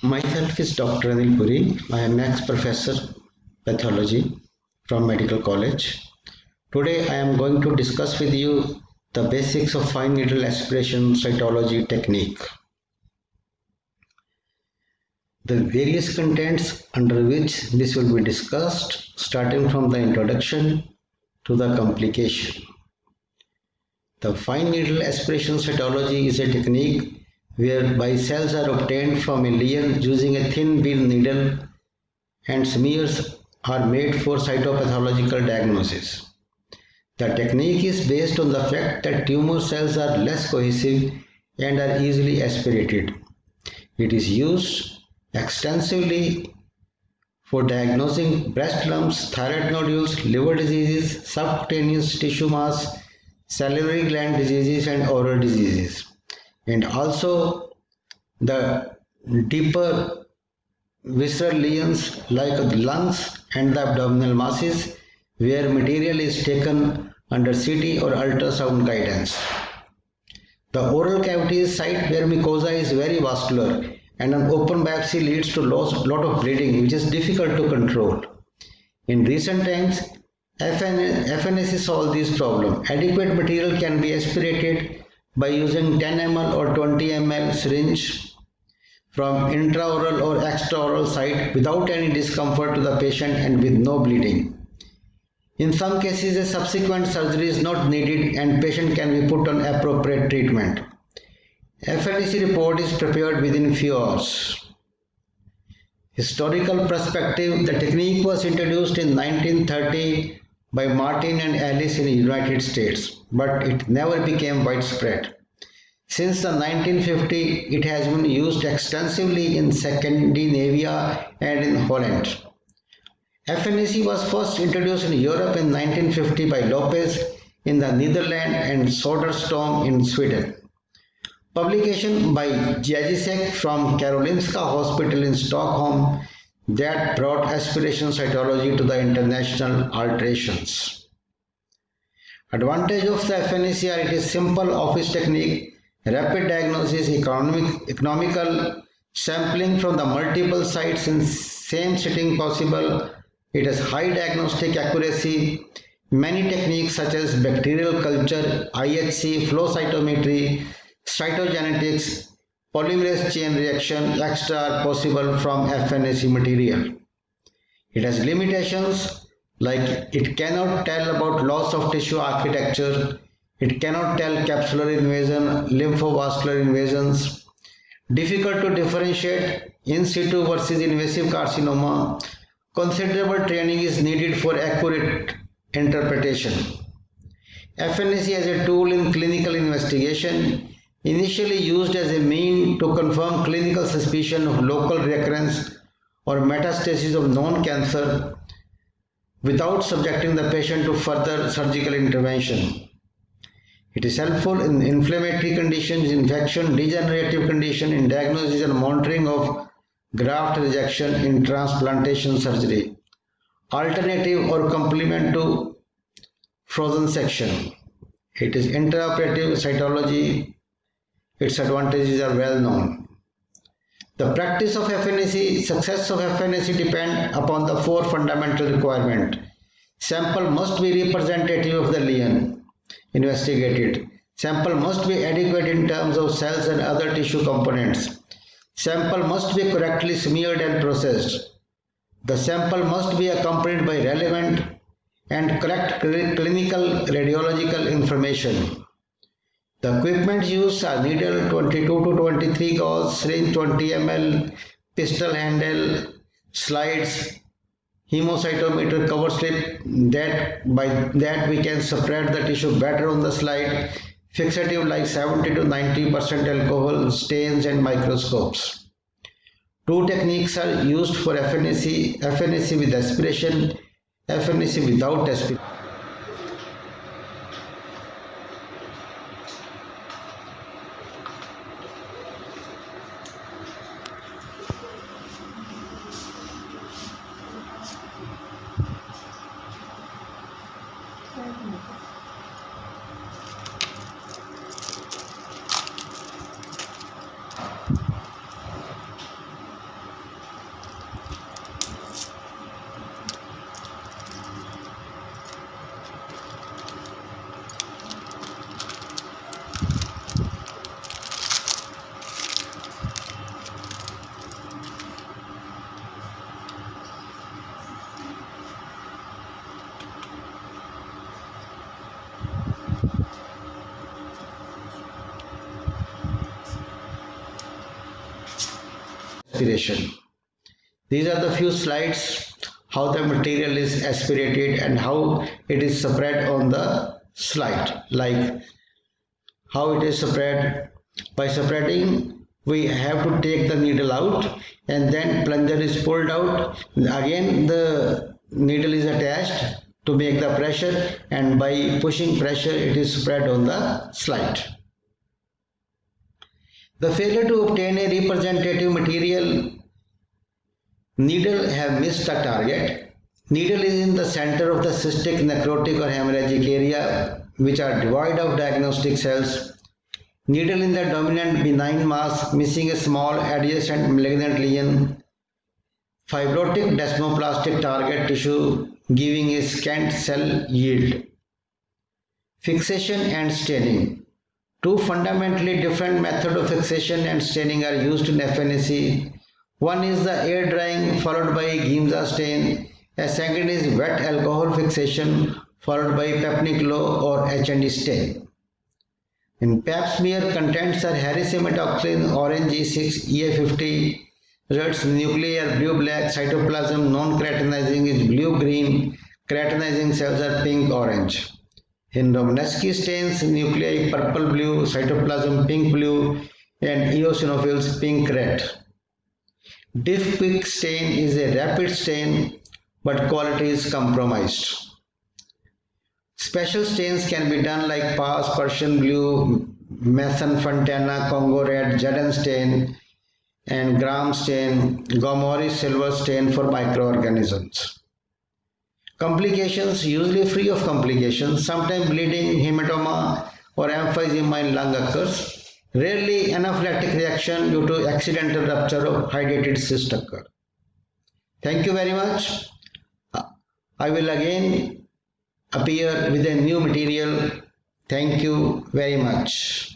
Myself is Dr. Anil Puri. I am ex-professor pathology from Medical College. Today I am going to discuss with you the basics of fine needle aspiration cytology technique. The various contents under which this will be discussed, starting from the introduction to the complication. The fine needle aspiration cytology is a technique whereby cells are obtained from a lesion using a thin bill needle and smears are made for cytopathological diagnosis. The technique is based on the fact that tumor cells are less cohesive and are easily aspirated. It is used extensively for diagnosing breast lumps, thyroid nodules, liver diseases, subcutaneous tissue mass, salivary gland diseases and oral diseases, and also the deeper visceral lesions like the lungs and the abdominal masses where material is taken under CT or ultrasound guidance. The oral cavity site where mucosa is very vascular and an open biopsy leads to lot of bleeding which is difficult to control. In recent times, FNAC solves this problem. Adequate material can be aspirated by using 10 ml or 20 ml syringe from intraoral or extraoral site without any discomfort to the patient and with no bleeding. In some cases, a subsequent surgery is not needed and patient can be put on appropriate treatment. FNAC report is prepared within few hours. Historical perspective, the technique was introduced in 1930 by Martin and Ellis in the United States, but it never became widespread. Since the 1950s, it has been used extensively in Scandinavia and in Holland. FNAC was first introduced in Europe in 1950 by Lopez in the Netherlands and Soderstrom in Sweden. Publication by Jacek from Karolinska Hospital in Stockholm that brought aspiration cytology to the international alterations. Advantage of the FNAC are it is simple office technique, rapid diagnosis, economical, sampling from the multiple sites in same sitting possible. It has high diagnostic accuracy. Many techniques such as bacterial culture, IHC, flow cytometry, cytogenetics, polymerase chain reaction, extra are possible from FNAC material. It has limitations like it cannot tell about loss of tissue architecture, it cannot tell capsular invasion, lymphovascular invasions, difficult to differentiate in situ versus invasive carcinoma. Considerable training is needed for accurate interpretation. FNAC as a tool in clinical investigation, initially used as a mean to confirm clinical suspicion of local recurrence or metastasis of known cancer without subjecting the patient to further surgical intervention. It is helpful in inflammatory conditions, infection, degenerative condition, in diagnosis and monitoring of graft rejection in transplantation surgery. Alternative or complement to frozen section. It is intraoperative cytology. Its advantages are well known. The practice of FNAC, success of FNAC depend upon the four fundamental requirements. Sample must be representative of the lesion investigated. Sample must be adequate in terms of cells and other tissue components. Sample must be correctly smeared and processed. The sample must be accompanied by relevant and correct clinical radiological information. The equipment used are needle 22 to 23 gauge, syringe 20 ml, pistol handle, slides, hemocytometer cover slip, by that we can spread the tissue better on the slide, fixative like 70 to 90% alcohol, stains and microscopes. Two techniques are used for FNAC, FNAC with aspiration, FNAC without aspiration. aspiration. These are the few slides how the material is aspirated and how it is spread on the slide, like how it is spread. By spreading, we have to take the needle out and then plunger is pulled out. Again the needle is attached to make the pressure, and by pushing pressure it is spread on the slide. The failure to obtain a representative material needle have missed the target. Needle is in the center of the cystic, necrotic or hemorrhagic area which are devoid of diagnostic cells. Needle in the dominant benign mass missing a small adjacent malignant lesion. Fibrotic desmoplastic target tissue giving a scant cell yield. Fixation and staining. Two fundamentally different methods of fixation and staining are used in FNAC. One is the air drying followed by Giemsa stain. A second is wet alcohol fixation followed by Pepniclo or H&E stain. In Pap smear, contents are Harris-hematoxylin, orange E6, EA50. Results nuclear blue-black, cytoplasm non-keratinizing is blue-green, keratinizing cells are pink-orange. In Romanesque stains, nuclei purple-blue, cytoplasm pink-blue, and eosinophils pink-red. Diff quick stain is a rapid stain, but quality is compromised. Special stains can be done like PAS, Persian blue, Mason Fontana, Congo red, Jaden stain, and Gram stain, Gomori silver stain for microorganisms. Complications usually free of complications. Sometimes bleeding, hematoma, or emphysema in lung occurs. Rarely anaphylactic reaction due to accidental rupture of hydrated cyst occur. Thank you very much. I will again appear with a new material. Thank you very much.